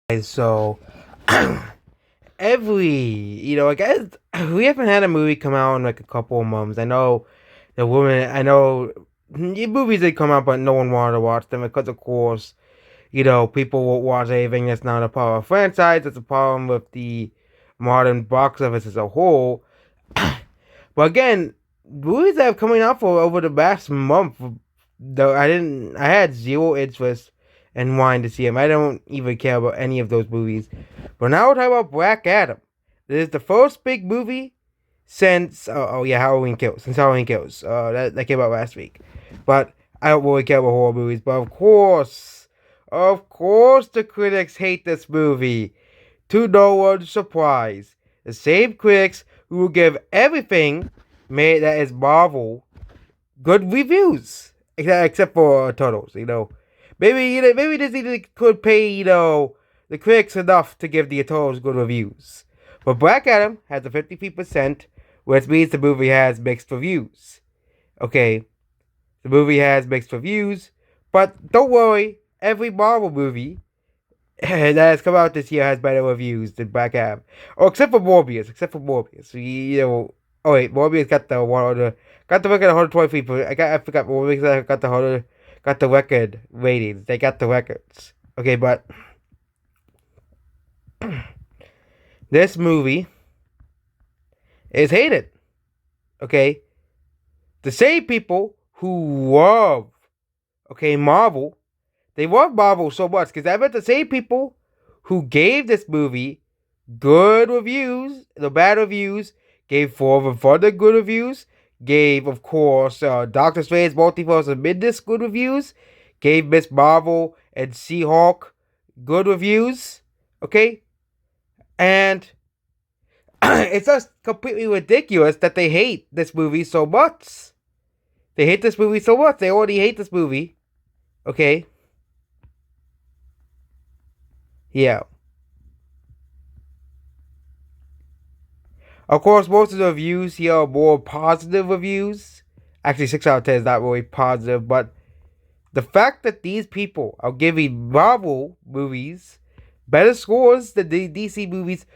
So I guess we haven't had a movie come out in like a couple of months. I know movies did come out, but no one wanted to watch them because, of course, people won't watch anything that's not a part of a franchise. That's a problem with the modern box office as a whole. But again, movies that have coming out for over the past month, though I had zero interest in wanting to see them. I don't even care about any of those movies. But now we're talking about Black Adam. This is the first big movie since Halloween Kills. Since Halloween Kills, that came out last week. But I don't really care about horror movies. But of course, the critics hate this movie. To no one's surprise, the same critics who will give everything made that is Marvel good reviews, except for Turtles. Maybe Disney could pay the critics enough to give the Turtles good reviews. But Black Adam has a 53%, which means the movie has mixed reviews. Okay, the movie has mixed reviews, but don't worry, every Marvel movie that has come out this year has better reviews than Black Adam. Oh, except for Morbius. Oh wait, Morbius got the record 123. I forgot Morbius got the record ratings. They got the records. Okay, but this movie is hated. Okay, the same people who love Marvel, they love Marvel so much because I bet the same people who gave this movie good reviews, the bad reviews, gave four of the good reviews, gave, of course, Doctor Strange Multiverse of Madness good reviews, gave Miss Marvel and She-Hulk good reviews, okay? And it's just completely ridiculous that they hate this movie so much. They hate this movie so much. They already hate this movie, okay? Yeah. Of course, most of the reviews here are more positive reviews. Actually, 6 out of 10 is not really positive, but the fact that these people are giving Marvel movies better scores than the DC movies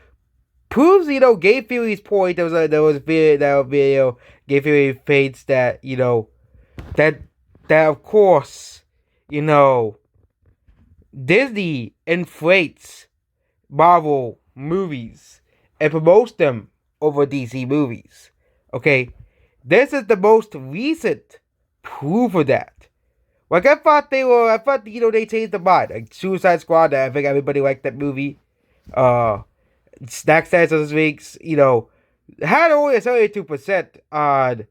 proves, Game Theory's point. There was a video, Game Theory states that, that of course, Disney inflates Marvel movies and promotes them over DC movies. Okay, this is the most recent proof of that. Like I thought they changed the mind. Like Suicide Squad, I think everybody liked that movie. Snack Stats this week's, had only a 72% on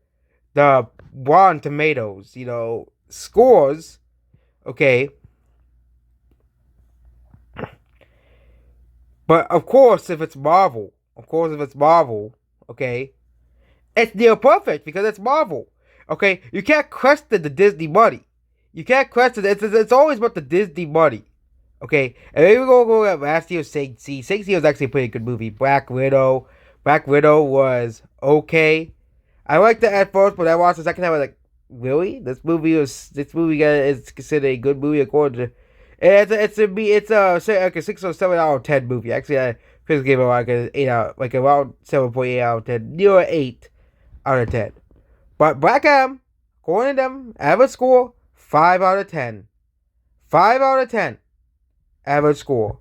the Rotten Tomatoes, scores. Okay. But of course, if it's Marvel, okay, it's near perfect because it's Marvel. Okay, you can't question the Disney money. You can't question it. It's always about the Disney money. Okay, and maybe we're gonna go at last year's Shang-Chi. Shang-Chi was actually a pretty good movie. Black Widow. Black Widow was okay. I liked it at first, but I watched the second time. I was like, really? This movie is considered a good movie according to. Like a 6 or 7 out of 10 movie. Actually, I first gave it like an 8 out, like around 7.8 out of 10, near 8 out of 10. But Black Adam, according to them, average score 5 out of 10. 5 out of 10 average score.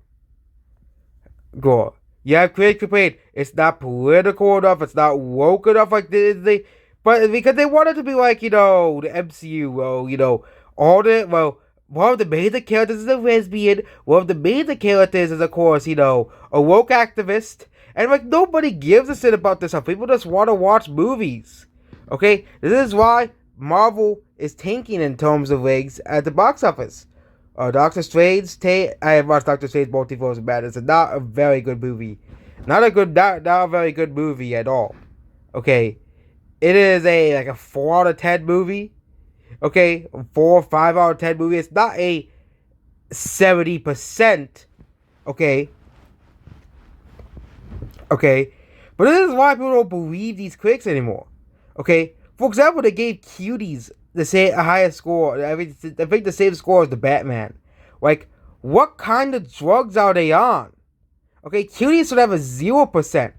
Gore. You have critics complain it's not political enough, it's not woke enough like but because they wanted to be like, the MCU, one of the major characters is a lesbian, one of the major characters is, of course, a woke activist, and like nobody gives a shit about this stuff. People just want to watch movies. Okay? This is why Marvel is tanking in terms of legs at the box office. Doctor Strange. I have watched Doctor Strange Multiverse of Madness. It's not a very good movie. Not a very good movie at all. Okay, it is a 4 out of 10 movie. Okay, 4 or 5 out of 10 movie. It's not a 70%. Okay. Okay, but this is why people don't believe these critics anymore. Okay, for example, they gave Cuties a higher score. I think the same score as the Batman. Like, What kind of drugs are they on? Okay, Cuties should have a 0%.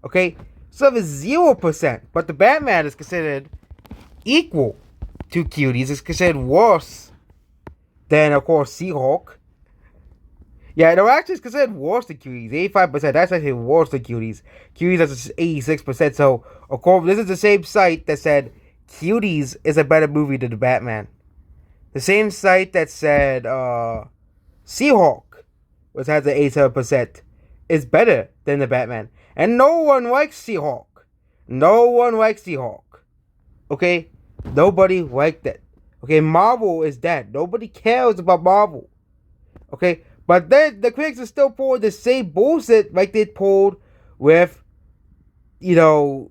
Okay, so have a 0%. But the Batman is considered equal to Cuties. It's considered worse than, of course, She-Hulk. Yeah, no, actually, it's considered worse than Cuties. 85%. That's actually worse than Cuties. Cuties has 86%. So, of course, this is the same site that said Cuties is a better movie than the Batman. The same site that said She-Hulk, which has an 87%, is better than the Batman. And no one likes She-Hulk. No one likes She-Hulk. Okay? Nobody liked it. Okay, Marvel is dead. Nobody cares about Marvel. Okay? But then the critics are still pulling the same bullshit like they pulled with, you know,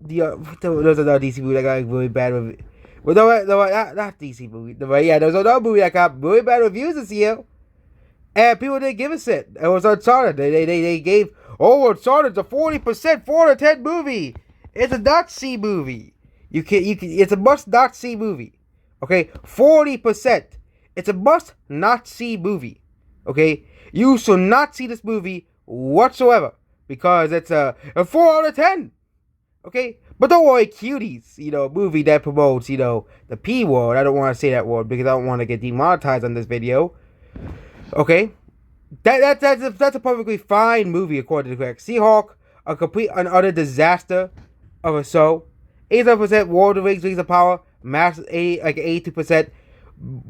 there's another DC movie that got really bad reviews. Well, not DC movie. Yeah, there's another movie that got really bad reviews this year. And people didn't give a shit. It was Uncharted. They gave, Uncharted's a 40% 4 to 10 movie. It's a not see movie. It's a must not see movie. Okay, 40%. It's a must not see movie. Okay, you should not see this movie whatsoever because it's a 4 out of 10. Okay, but don't worry, Cuties, movie that promotes, the P word. I don't want to say that word because I don't want to get demonetized on this video. Okay, that's a perfectly fine movie according to the critics. She-Hulk, a complete and utter disaster of a show. 87% Lord of the Rings, Rings of Power, Mass 82%.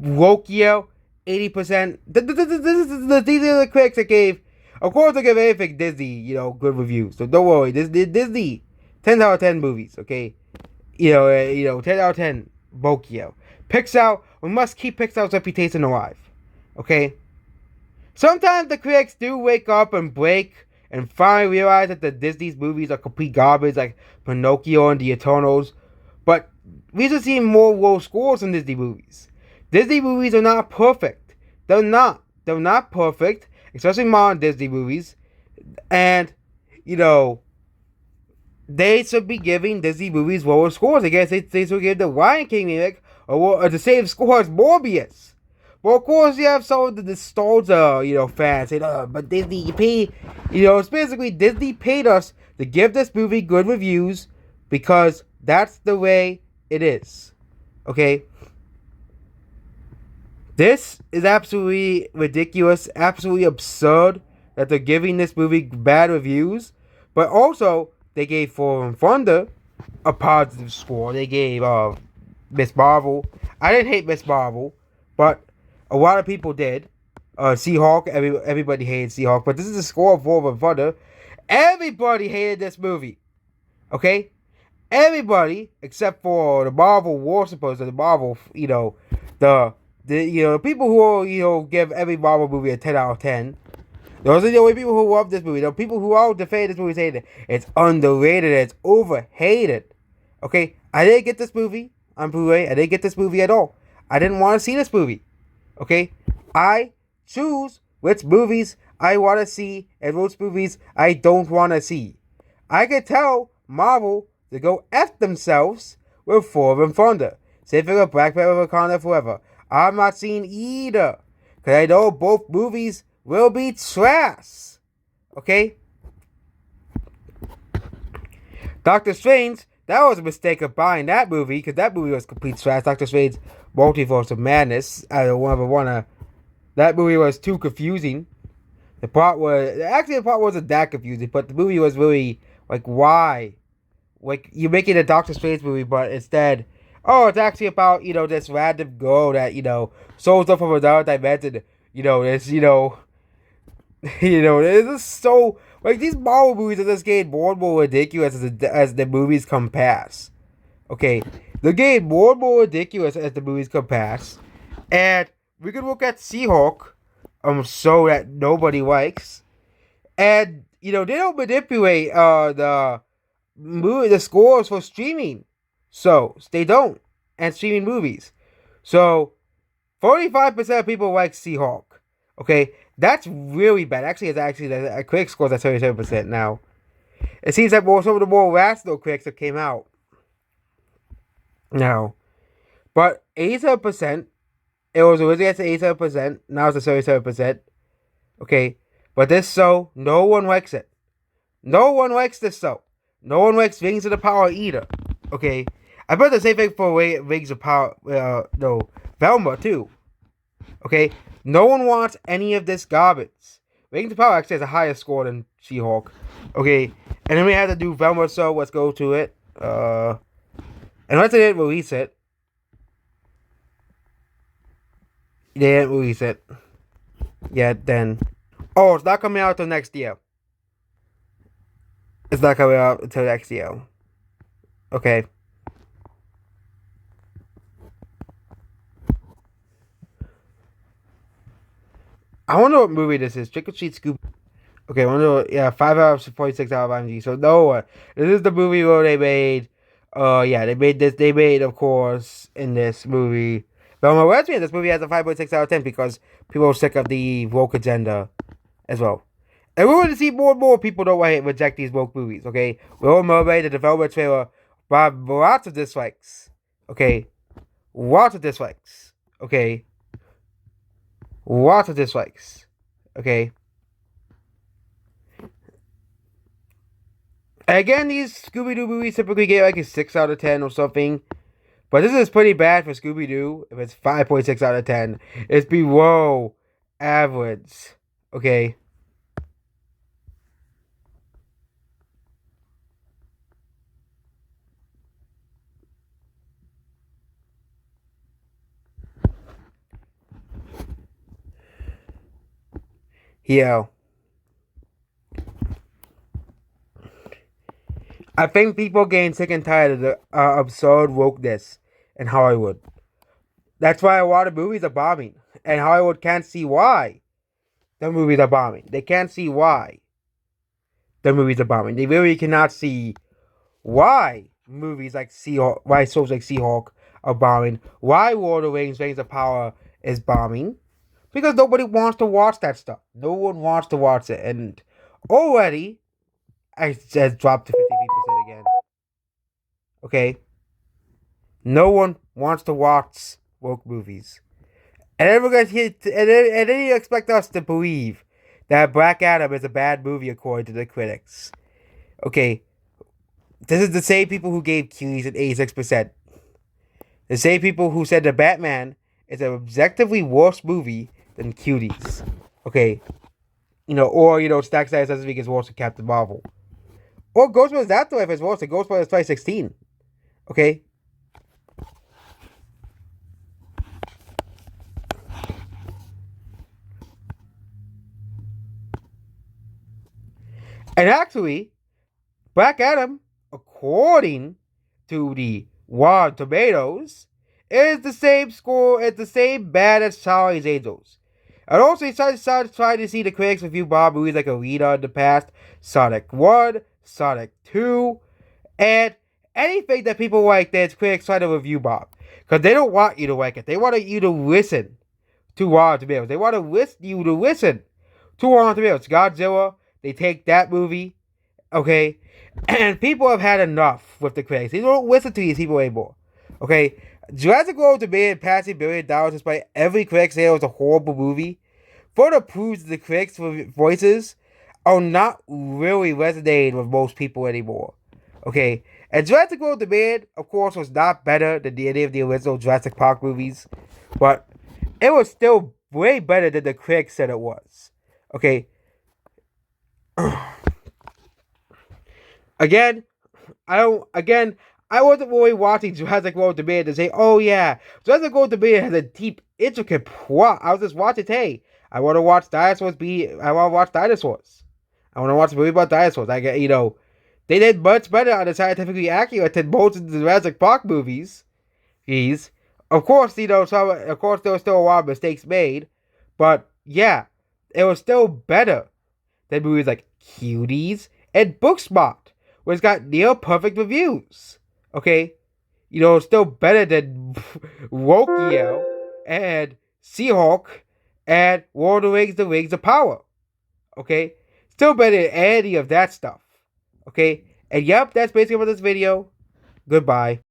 Rokio, 80%. These are the critics that gave. Of course, they give anything Disney, good reviews. So don't worry. Disney, 10 out of 10 movies. Okay, 10 out of 10. Rokio. Pixar, we must keep Pixar's reputation alive. Okay. Sometimes the critics do wake up and break and finally realize that the Disney's movies are complete garbage, like Pinocchio and the Eternals. But we should see more low scores in Disney movies. Disney movies are not perfect. They're not. They're not perfect, especially modern Disney movies. And, they should be giving Disney movies lower scores. I guess they should give the Lion King remake or the same score as Morbius. Well, of course, you have some of the nostalgia, fans saying, but Disney paid, it's basically Disney paid us to give this movie good reviews because that's the way it is. Okay? This is absolutely ridiculous, absolutely absurd that they're giving this movie bad reviews, but also, they gave Thor and Thunder a positive score. They gave Miss Marvel. I didn't hate Miss Marvel, but a lot of people did. She-Hulk, everybody hated She-Hulk, but this is the score of Thor and Thunder. Everybody hated this movie. Okay? Everybody, except for the Marvel War supporters, the Marvel, the people who give every Marvel movie a 10 out of 10. Those are the only people who love this movie. The people who all defend this movie say it's underrated, it's overhated. Okay? I didn't get this movie on Blu-ray. I didn't get this movie at all. I didn't want to see this movie. Okay? I choose which movies I want to see and which movies I don't want to see. I can tell Marvel to go F themselves with Thor and Thunder. Same thing with Black Panther Wakanda Forever. I'm not seeing either. Because I know both movies will be trash. Okay? Doctor Strange, that was a mistake of buying that movie, because that movie was complete trash. Doctor Strange Multiverse of Madness. I don't ever wanna. That movie was too confusing. The plot wasn't that confusing, but the movie was really like, why? Like, you're making a Doctor Strange movie, but instead, it's actually about, this random girl that, shows up from another dimension. This, this is so, like, these Marvel movies are just getting more and more ridiculous as the movies come past. Okay, they're getting more and more ridiculous as the movies come past. And we can look at She-Hulk, show that nobody likes. And, they don't manipulate the scores for streaming. So, they don't. And streaming movies. So, 45% of people like She-Hulk. Okay, that's really bad. Actually, a critic scores at 37% now. It seems like some of the more rational critics that came out now. But 87% It was originally at 87%. Now it's at 37%. Okay, but this show, no one likes it. No one likes this show. No one likes Rings of the Power either. Okay, I bet the same thing for Rings of Power. No, Velma too. Okay, no one wants any of this garbage. Rings of Power actually has a higher score than She-Hulk. Okay, and then we have to do Velma, so let's go to it. And once they didn't release it, they didn't release it yet. Then, oh, it's not coming out until next year. It's not coming out until next year. Okay. I wonder what movie this is. Trick or Treat Scooby. Okay, I wonder. Yeah, 5 out of 46 out of IMDb. So no, this is the movie where they made. Yeah, they made this. They made, of course, in this movie. Velma Lesbian. This movie has a 5.6 out of 10 because people are sick of the woke agenda, as well. And we're going to see more and more people don't reject these woke movies. Okay, Little Mermaid, the development trailer, lots of dislikes. Okay, lots of dislikes. Okay. Lots of dislikes. Okay. And again, these Scooby-Doo movies typically get like a 6 out of 10 or something. But this is pretty bad for Scooby-Doo. If it's 5.6 out of 10, it's below average. Okay. Yeah. I think people getting sick and tired of the absurd wokeness in Hollywood. That's why a lot of movies are bombing. And Hollywood can't see why the movies are bombing. They can't see why the movies are bombing. They really cannot see why movies like She-Hulk, why shows like She-Hulk are bombing, why Lord of the Rings, Rings of Power is bombing. Because nobody wants to watch that stuff. No one wants to watch it. And already, I just dropped to 53% again. Okay? No one wants to watch woke movies. And then you expect us to believe that Black Adam is a bad movie according to the critics. Okay? This is the same people who gave Cuties an 86%. The same people who said that Batman is an objectively worse movie than Cuties. Okay? Stack Size doesn't think it's worse than Captain Marvel. Or Ghostbusters Afterlife is worse than Ghostbusters 2016. Okay? And actually, Black Adam, according to the Rotten Tomatoes, is the same score, it's the same bad as Charlie's Angels. And also, he started trying to see the critics review Bob movies like Arena in the past, Sonic 1, Sonic 2, and anything that people like that critics try to review Bob. Because they don't want you to like it. They want you to listen to Rotten Tomatoes. They want you to listen to Rotten Tomatoes. Godzilla, they take that movie, okay? And people have had enough with the critics. They don't listen to these people anymore, okay? Jurassic World Dominion passing $1 billion despite every critic saying it was a horrible movie further proves the critics' voices are not really resonating with most people anymore, okay? And Jurassic World Dominion, of course, was not better than any of the original Jurassic Park movies, but it was still way better than the critics said it was, okay? Again, I wasn't really watching Jurassic World Dominion to say, oh yeah, Jurassic World Dominion has a deep, intricate plot. I was just watching, hey, I want to watch dinosaurs. I want to watch dinosaurs. I want to watch a movie about dinosaurs. They did much better on the scientifically accurate than most of the Jurassic Park movies. Of course, there were still a lot of mistakes made, but yeah, it was still better than movies like Cuties and Booksmart, where it's got near perfect reviews. Okay? Still better than Wokio and She-Hulk and Lord of the Rings of Power. Okay? Still better than any of that stuff. Okay? And yep, that's basically about this video. Goodbye.